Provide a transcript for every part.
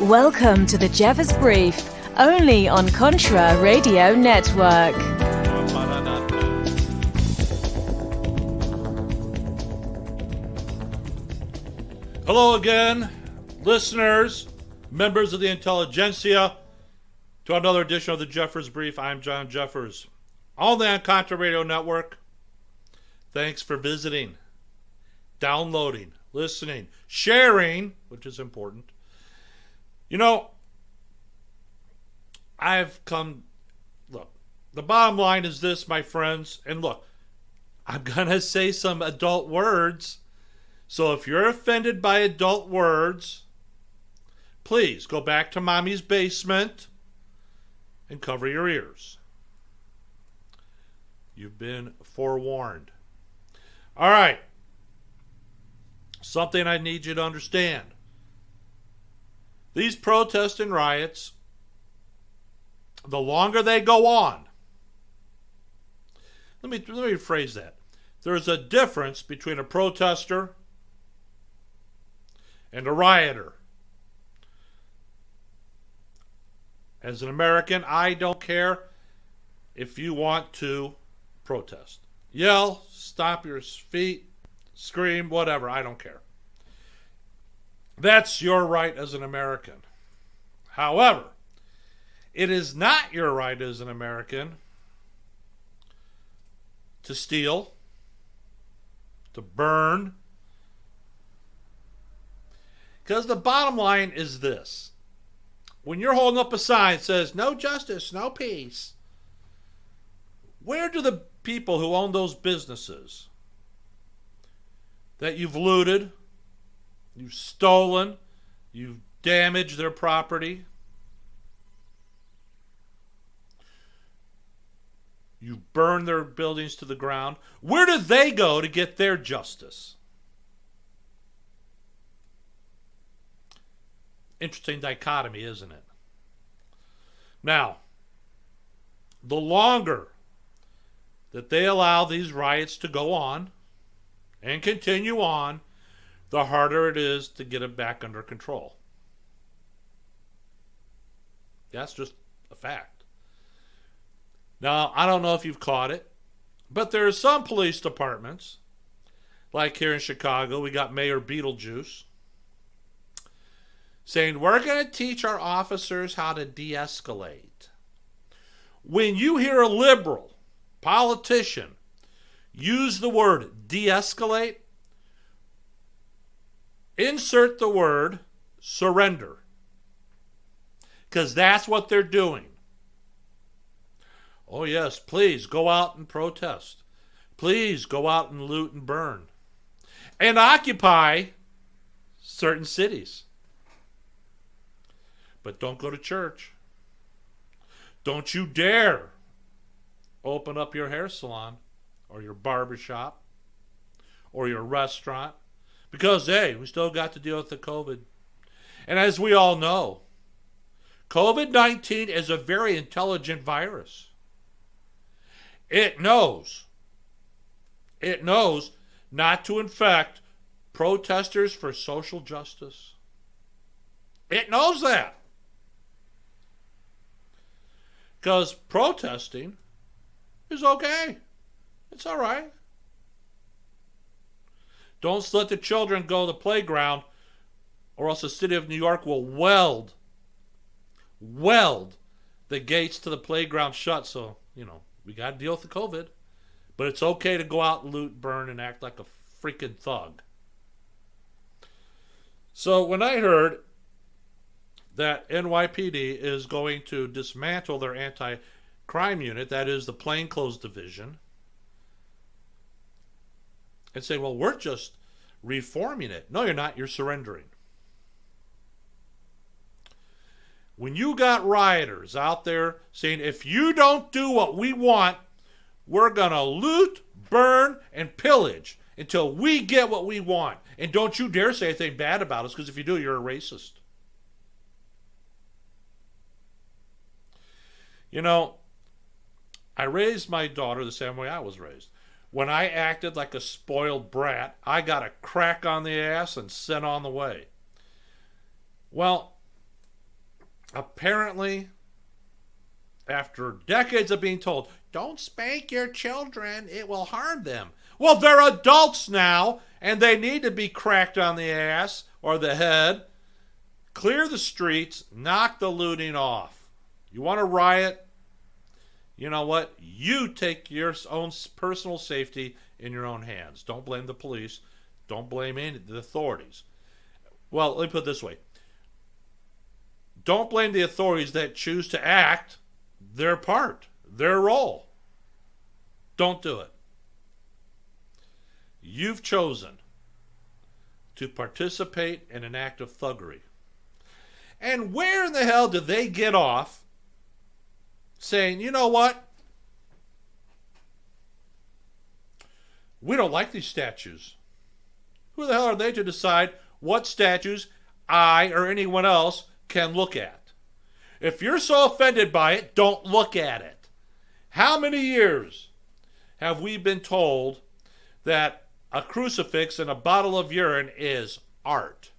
Welcome to the Jeffers Brief, only on Contra Radio Network. Hello again, listeners, members of the intelligentsia, to another edition of the Jeffers Brief. I'm John Jeffers, only on Contra Radio Network. Thanks for visiting, downloading, listening, sharing, which is important. You know, look, the bottom line is this, my friends, and look, I'm going to say some adult words, so if you're offended by adult words, please go back to mommy's basement and cover your ears. You've been forewarned. All right, something I need you to understand. These protests and riots, the longer they go on, let me rephrase that. There's a difference between a protester and a rioter. As an American, I don't care if you want to protest. Yell, stomp your feet, scream, whatever, I don't care. That's your right as an American. However, it is not your right as an American to steal, to burn. Because the bottom line is this. When you're holding up a sign that says, no justice, no peace, where do the people who own those businesses that you've looted, you've stolen, you've damaged their property, you've burned their buildings to the ground, where do they go to get their justice? Interesting dichotomy, isn't it? Now, the longer that they allow these riots to go on and continue on, the harder it is to get it back under control. That's just a fact. Now, I don't know if you've caught it, but there are some police departments, like here in Chicago, we got Mayor Beetlejuice, saying, we're going to teach our officers how to de-escalate. When you hear a liberal politician use the word de-escalate, insert the word surrender. Because that's what they're doing. Oh yes, please go out and protest. Please go out and loot and burn. And occupy certain cities. But don't go to church. Don't you dare open up your hair salon or your barber shop or your restaurant. Because, hey, we still got to deal with the COVID. And as we all know, COVID-19 is a very intelligent virus. It knows not to infect protesters for social justice. It knows that. Because protesting is okay. It's all right. Don't let the children go to the playground, or else the city of New York will weld the gates to the playground shut. So, we got to deal with the COVID. But it's okay to go out and loot, burn, and act like a freaking thug. So when I heard that NYPD is going to dismantle their anti-crime unit, that is the plainclothes division, and say, well, we're just reforming it. No, you're not. You're surrendering. When you got rioters out there saying, if you don't do what we want, we're going to loot, burn, and pillage until we get what we want. And don't you dare say anything bad about us, because if you do, you're a racist. I raised my daughter the same way I was raised. When I acted like a spoiled brat, I got a crack on the ass and sent on the way. Well, apparently, after decades of being told, don't spank your children, it will harm them. Well, they're adults now, and they need to be cracked on the ass or the head. Clear the streets, knock the looting off. You want to riot? You know what? You take your own personal safety in your own hands. Don't blame the police. Don't blame the authorities. Well, let me put it this way. Don't blame the authorities that choose to act their part, their role. Don't do it. You've chosen to participate in an act of thuggery. And where in the hell did they get off saying, you know what? We don't like these statues. Who the hell are they to decide what statues I or anyone else can look at? If you're so offended by it, don't look at it. How many years have we been told that a crucifix and a bottle of urine is art?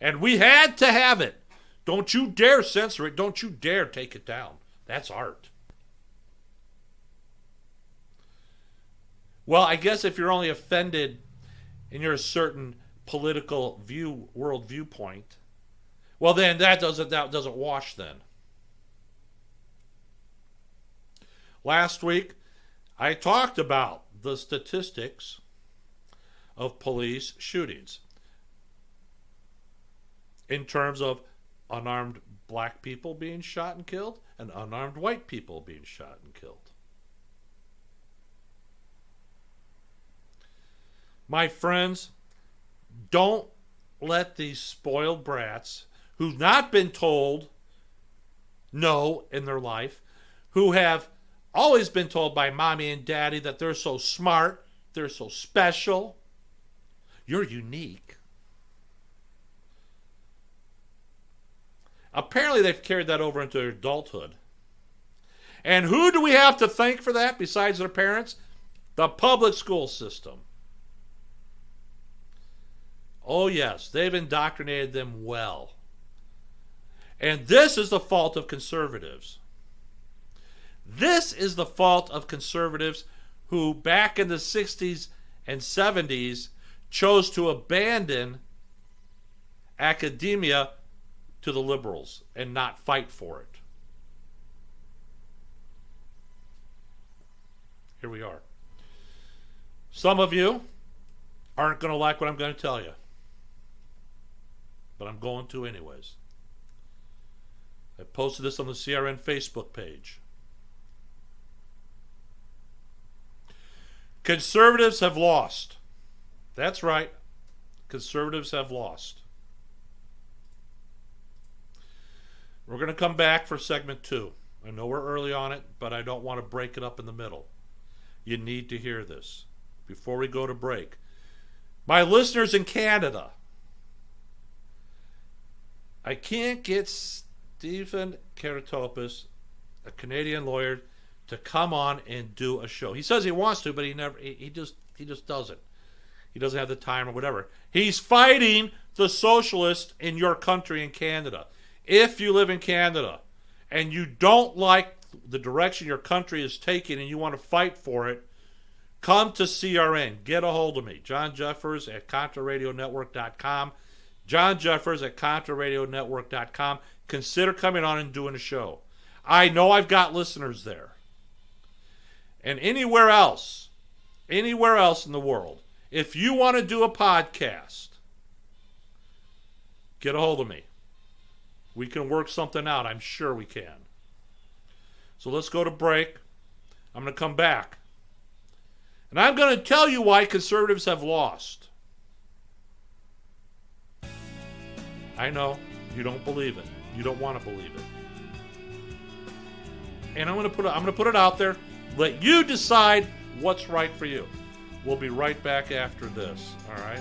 And we had to have it. Don't you dare censor it. Don't you dare take it down. That's art. Well, I guess if you're only offended and you're a certain political world viewpoint, well then that doesn't wash then. Last week, I talked about the statistics of police shootings in terms of unarmed black people being shot and killed and unarmed white people being shot and killed. My friends, don't let these spoiled brats who've not been told no in their life, who have always been told by mommy and daddy that they're so smart, they're so special, you're unique. Apparently they've carried that over into their adulthood. And who do we have to thank for that besides their parents? The public school system. Oh yes, they've indoctrinated them well. And this is the fault of conservatives. This is the fault of conservatives who back in the 60s and 70s chose to abandon academia to the liberals and not fight for it. Here we are. Some of you aren't going to like what I'm going to tell you, but I'm going to anyways. I posted this on the CRN Facebook page. Conservatives have lost. That's right. Conservatives have lost. We're going to come back for segment 2. I know we're early on it, but I don't want to break it up in the middle. You need to hear this before we go to break. My listeners in Canada, I can't get Stephen Karatopoulos, a Canadian lawyer, to come on and do a show. He says he wants to, but he just doesn't. He doesn't have the time or whatever. He's fighting the socialists in your country in Canada. If you live in Canada and you don't like the direction your country is taking and you want to fight for it, come to CRN. Get a hold of me. John Jeffers at ContraRadioNetwork.com. John Jeffers at ContraRadioNetwork.com. Consider coming on and doing a show. I know I've got listeners there. And anywhere else in the world, if you want to do a podcast, get a hold of me. We can work something out. I'm sure we can. So let's go to break. I'm going to come back. And I'm going to tell you why conservatives have lost. I know you don't believe it. You don't want to believe it. And I'm going to put it out there. Let you decide what's right for you. We'll be right back after this. All right?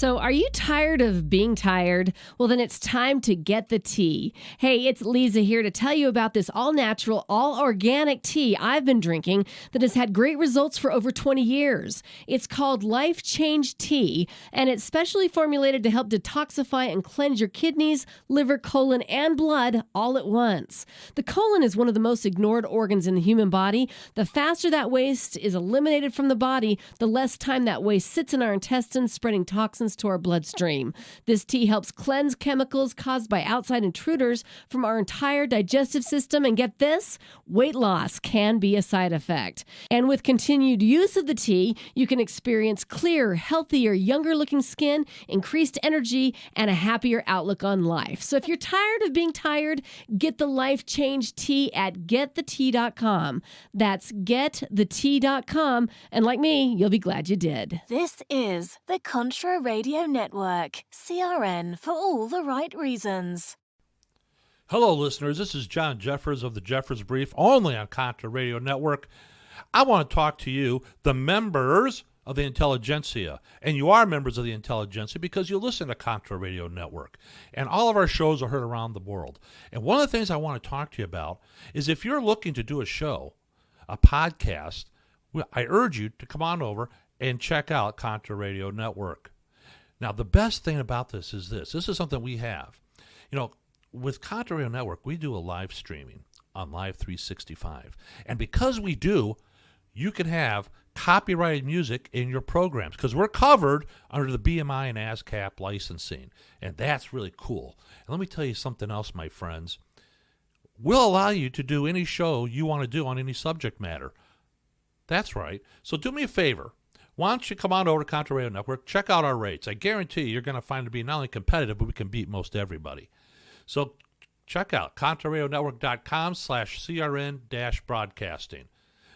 So, are you tired of being tired? Well, then it's time to get the tea. Hey, it's Lisa here to tell you about this all-natural, all-organic tea I've been drinking that has had great results for over 20 years. It's called Life Change Tea, and it's specially formulated to help detoxify and cleanse your kidneys, liver, colon, and blood all at once. The colon is one of the most ignored organs in the human body. The faster that waste is eliminated from the body, the less time that waste sits in our intestines, spreading toxins to our bloodstream. This tea helps cleanse chemicals caused by outside intruders from our entire digestive system. And get this, weight loss can be a side effect. And with continued use of the tea, you can experience clearer, healthier, younger looking skin, increased energy, and a happier outlook on life. So if you're tired of being tired, get the Life Change Tea at getthetea.com. That's getthetea.com. And like me, you'll be glad you did. This is the Contra Radio Network, CRN for all the right reasons. Hello, listeners. This is John Jeffers of the Jeffers Brief, only on Contra Radio Network. I want to talk to you, the members of the intelligentsia. And you are members of the intelligentsia because you listen to Contra Radio Network. And all of our shows are heard around the world. And one of the things I want to talk to you about is if you're looking to do a show, a podcast, I urge you to come on over and check out Contra Radio Network. Now, the best thing about this is this. This is something we have. You know, with Contra Radio Network, we do a live streaming on Live 365. And because we do, you can have copyrighted music in your programs because we're covered under the BMI and ASCAP licensing. And that's really cool. And let me tell you something else, my friends. We'll allow you to do any show you want to do on any subject matter. That's right. So do me a favor. Why don't you come on over to Contra Radio Network, check out our rates. I guarantee you're going to find it to be not only competitive, but we can beat most everybody. So check out ContraRadioNetwork.com/CRN-broadcasting.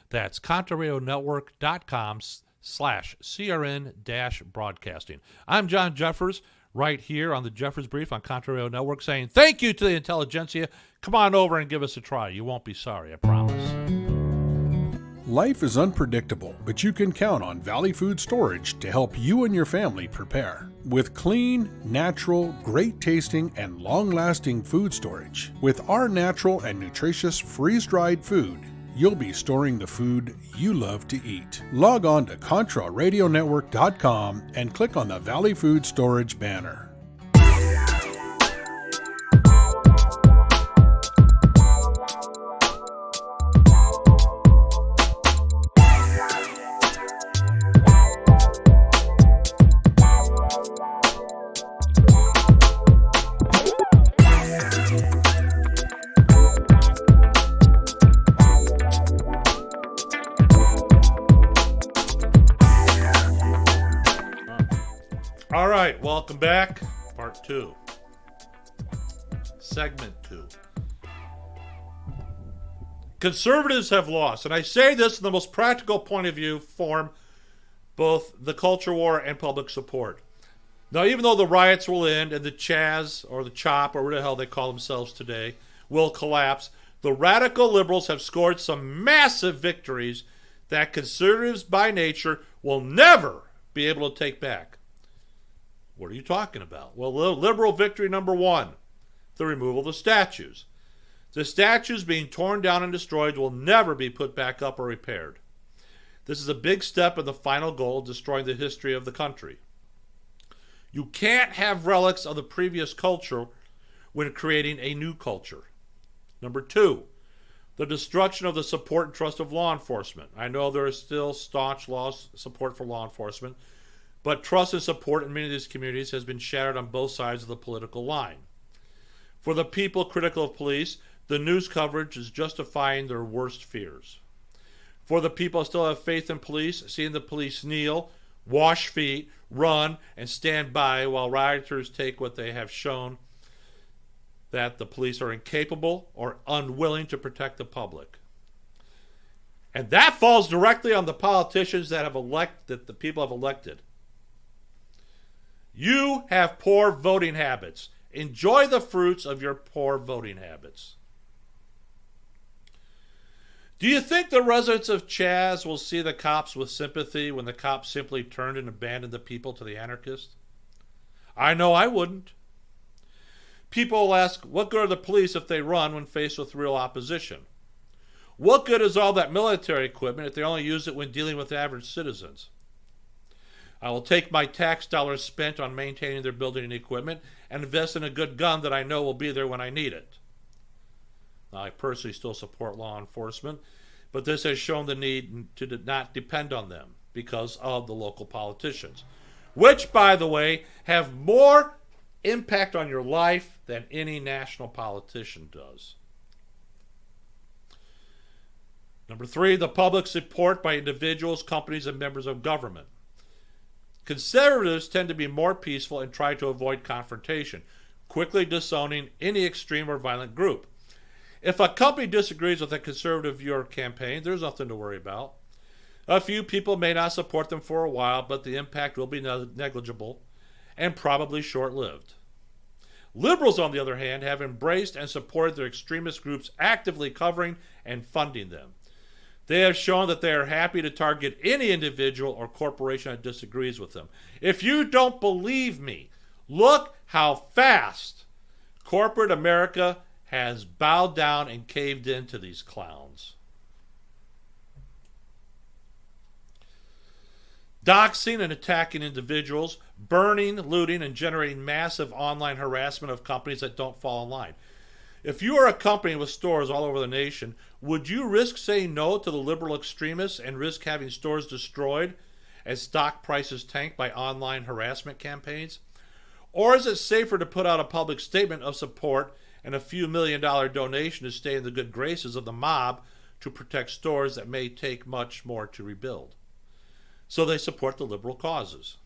That's ContraRadioNetwork.com/CRN-broadcasting. I'm John Jeffers, right here on the Jeffers Brief on Contra Radio Network, saying thank you to the intelligentsia. Come on over and give us a try. You won't be sorry, I promise. Life is unpredictable, but you can count on Valley Food Storage to help you and your family prepare. With clean, natural, great-tasting, and long-lasting food storage, with our natural and nutritious freeze-dried food, you'll be storing the food you love to eat. Log on to ContraRadioNetwork.com and click on the Valley Food Storage banner. All right, welcome back. Part 2. Segment 2. Conservatives have lost, and I say this in the most practical point of view form, both the culture war and public support. Now, even though the riots will end and the Chaz, or the CHOP, or whatever the hell they call themselves today, will collapse, the radical liberals have scored some massive victories that conservatives by nature will never be able to take back. What are you talking about? Well, liberal victory number 1, the removal of the statues. The statues being torn down and destroyed will never be put back up or repaired. This is a big step in the final goal of destroying the history of the country. You can't have relics of the previous culture when creating a new culture. Number 2, the destruction of the support and trust of law enforcement. I know there is still staunch support for law enforcement, but trust and support in many of these communities has been shattered on both sides of the political line. For the people critical of police, the news coverage is justifying their worst fears. For the people who still have faith in police, seeing the police kneel, wash feet, run, and stand by while rioters take what they have shown that the police are incapable or unwilling to protect the public. And that falls directly on the politicians that the people have elected. You have poor voting habits. Enjoy the fruits of your poor voting habits. Do you think the residents of Chaz will see the cops with sympathy when the cops simply turned and abandoned the people to the anarchists? I know I wouldn't. People will ask, what good are the police if they run when faced with real opposition? What good is all that military equipment if they only use it when dealing with average citizens? I will take my tax dollars spent on maintaining their building and equipment and invest in a good gun that I know will be there when I need it. Now, I personally still support law enforcement, but this has shown the need to not depend on them because of the local politicians, which, by the way, have more impact on your life than any national politician does. Number 3, the public support by individuals, companies, and members of government. Conservatives tend to be more peaceful and try to avoid confrontation, quickly disowning any extreme or violent group. If a company disagrees with a conservative view or campaign, there's nothing to worry about. A few people may not support them for a while, but the impact will be negligible and probably short-lived. Liberals, on the other hand, have embraced and supported their extremist groups, actively covering and funding them. They have shown that they are happy to target any individual or corporation that disagrees with them. If you don't believe me, look how fast corporate America has bowed down and caved into these clowns. Doxing and attacking individuals, burning, looting, and generating massive online harassment of companies that don't fall in line. If you are a company with stores all over the nation, would you risk saying no to the liberal extremists and risk having stores destroyed as stock prices tank by online harassment campaigns? Or is it safer to put out a public statement of support and a few $1 million donation to stay in the good graces of the mob to protect stores that may take much more to rebuild? So they support the liberal causes.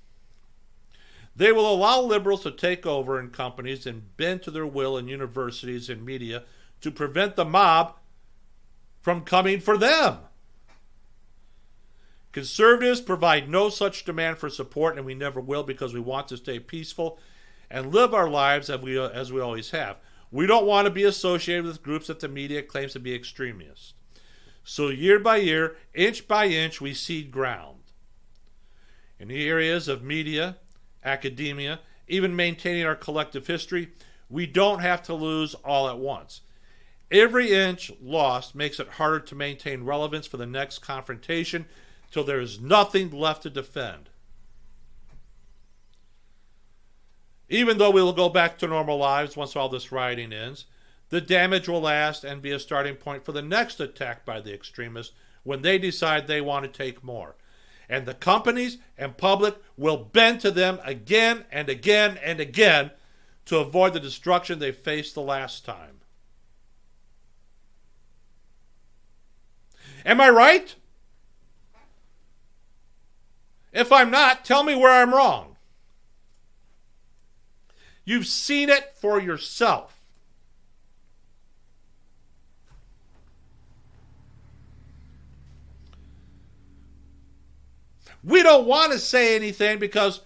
They will allow liberals to take over in companies and bend to their will in universities and media to prevent the mob from coming for them. Conservatives provide no such demand for support, and we never will, because we want to stay peaceful and live our lives as we always have. We don't want to be associated with groups that the media claims to be extremist. So year by year, inch by inch, we cede ground. In the areas of media, academia, even maintaining our collective history, we don't have to lose all at once. Every inch lost makes it harder to maintain relevance for the next confrontation till there is nothing left to defend. Even though we will go back to normal lives once all this rioting ends, the damage will last and be a starting point for the next attack by the extremists when they decide they want to take more. And the companies and public will bend to them again and again and again to avoid the destruction they faced the last time. Am I right? If I'm not, tell me where I'm wrong. You've seen it for yourself. We don't want to say anything because,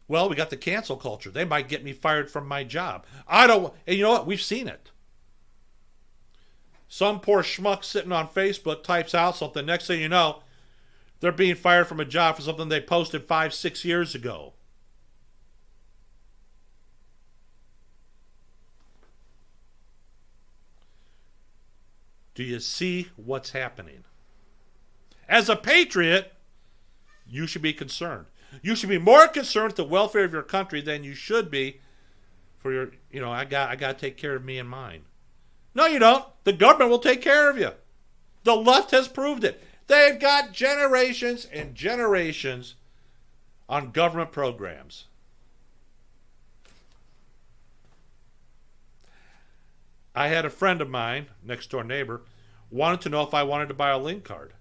well, we got the cancel culture. They might get me fired from my job. And you know what? We've seen it. Some poor schmuck sitting on Facebook types out something. Next thing you know, they're being fired from a job for something they posted 5-6 years ago. Do you see what's happening? As a patriot, you should be concerned. You should be more concerned with the welfare of your country than you should be for your, I got to take care of me and mine. No, you don't. The government will take care of you. The left has proved it. They've got generations and generations on government programs. I had a friend of mine, next door neighbor, wanted to know if I wanted to buy a Link card.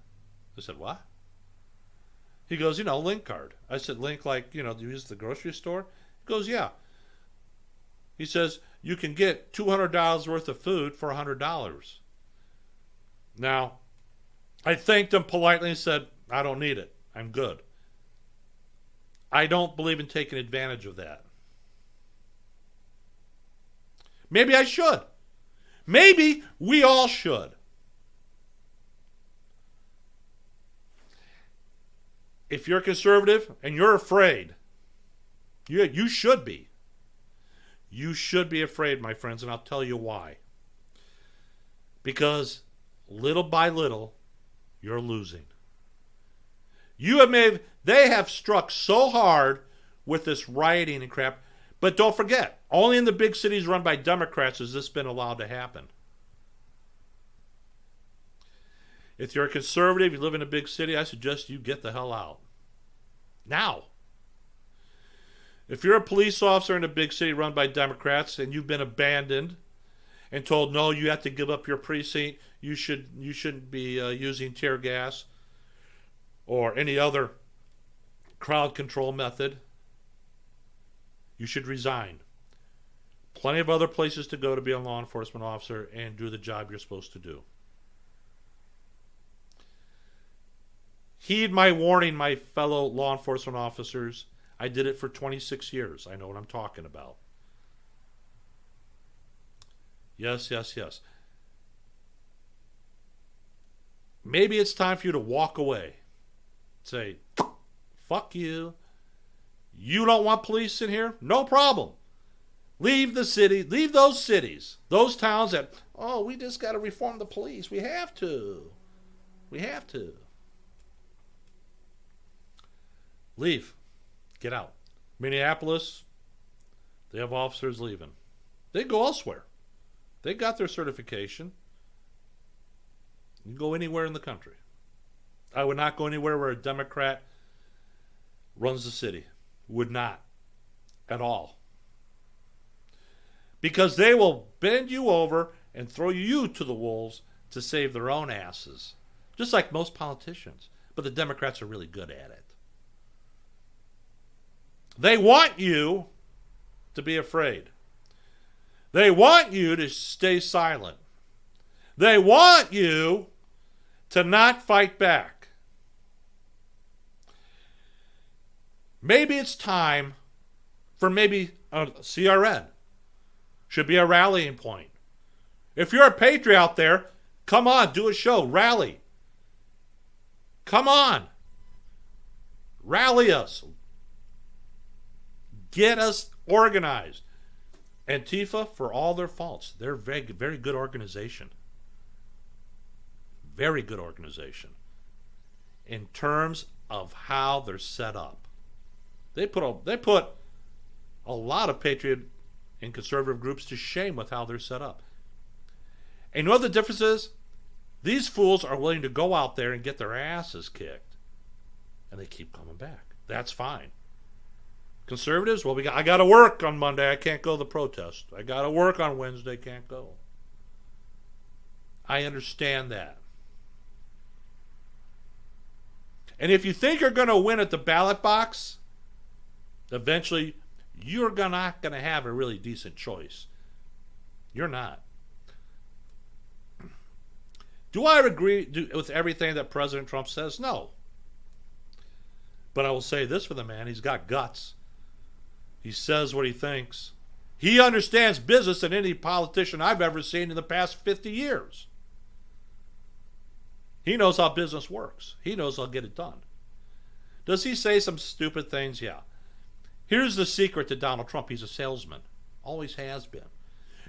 I said, what? He goes, Link card. I said, Link like, you use the grocery store? He goes, yeah. He says, you can get $200 worth of food for $100. Now, I thanked him politely and said, I don't need it. I'm good. I don't believe in taking advantage of that. Maybe I should. Maybe we all should. If you're conservative and you're afraid, you should be. You should be afraid, my friends, and I'll tell you why. Because little by little, you're losing. They have struck so hard with this rioting and crap, but don't forget, only in the big cities run by Democrats has this been allowed to happen. If you're a conservative, you live in a big city, I suggest you get the hell out. Now. If you're a police officer in a big city run by Democrats and you've been abandoned and told, no, you have to give up your precinct, you shouldn't be using tear gas or any other crowd control method, you should resign. Plenty of other places to go to be a law enforcement officer and do the job you're supposed to do. Heed my warning, my fellow law enforcement officers. I did it for 26 years. I know what I'm talking about. Yes, yes, yes. Maybe it's time for you to walk away. Say, fuck you. You don't want police in here? No problem. Leave the city. Leave those cities. Those towns that, oh, we just got to reform the police. We have to. We have to. Leave. Get out. Minneapolis, they have officers leaving. They go elsewhere. They got their certification. You can go anywhere in the country. I would not go anywhere where a Democrat runs the city. Would not. At all. Because they will bend you over and throw you to the wolves to save their own asses. Just like most politicians. But the Democrats are really good at it. They want you to be afraid. They want you to stay silent. They want you to not fight back. Maybe it's time for CRN. Should be a rallying point. If you're a patriot out there, come on, do a show, rally. Come on. Rally us. Get us organized. Antifa, for all their faults, they're a very, very good organization. Very good organization. In terms of how they're set up. They put a lot of patriot and conservative groups to shame with how they're set up. And you know what the difference is? These fools are willing to go out there and get their asses kicked. And they keep coming back. That's fine. Conservatives, well, I got to work on Monday. I can't go to the protest. I got to work on Wednesday. Can't go. I understand that. And if you think you're going to win at the ballot box, eventually you're not going to have a really decent choice. You're not. Do I agree with everything that President Trump says? No. But I will say this for the man. He's got guts. He says what he thinks. He understands business than any politician I've ever seen in the past 50 years. He knows how business works. He knows how to get it done. Does he say some stupid things? Yeah. Here's the secret to Donald Trump. He's a salesman. Always has been.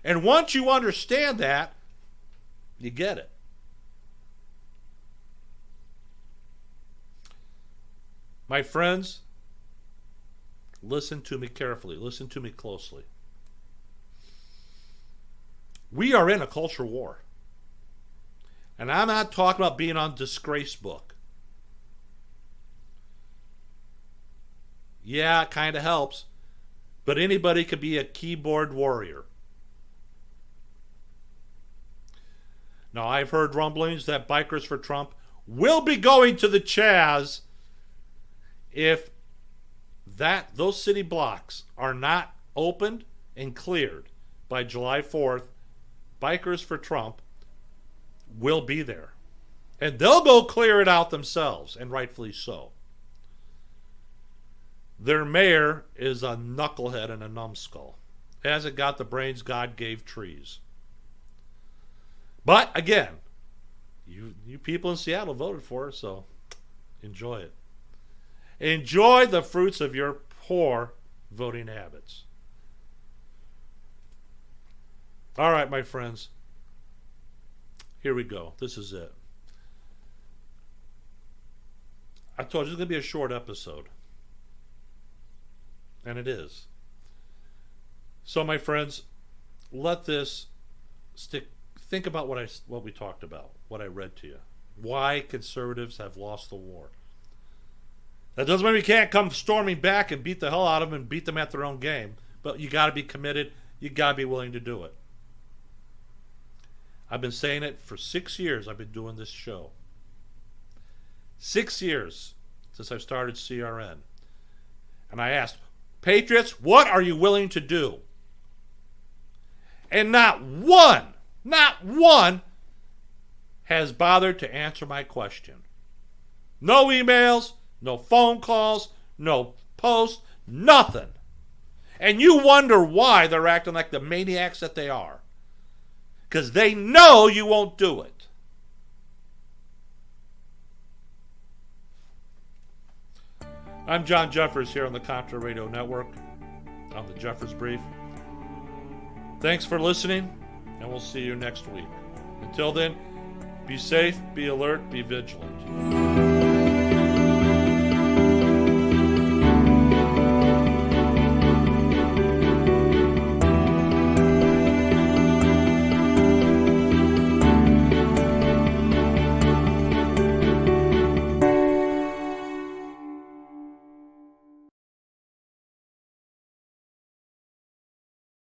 And once you understand that, you get it. My friends, listen to me carefully. Listen to me closely. We are in a culture war. And I'm not talking about being on Disgrace Book. Yeah, it kind of helps. But anybody could be a keyboard warrior. Now, I've heard rumblings that Bikers for Trump will be going to the Chaz if those city blocks are not opened and cleared by July 4th. Bikers for Trump will be there. And they'll go clear it out themselves, and rightfully so. Their mayor is a knucklehead and a numbskull. Hasn't got the brains God gave trees. But, again, you people in Seattle voted for her, so enjoy it. Enjoy the fruits of your poor voting habits. All right, my friends. Here we go. This is it. I told you it's going to be a short episode. And it is. So, my friends, let this stick. Think about what we talked about, what I read to you. Why conservatives have lost the war. That doesn't mean we can't come storming back and beat the hell out of them and beat them at their own game. But you got to be committed. You got to be willing to do it. I've been saying it for 6 years. I've been doing this show. 6 years since I started CRN. And I asked, Patriots, what are you willing to do? And not one has bothered to answer my question. No emails, no phone calls, no posts, nothing. And you wonder why they're acting like the maniacs that they are. Because they know you won't do it. I'm John Jeffers here on the Contra Radio Network, on the Jeffers Brief. Thanks for listening, and we'll see you next week. Until then, be safe, be alert, be vigilant.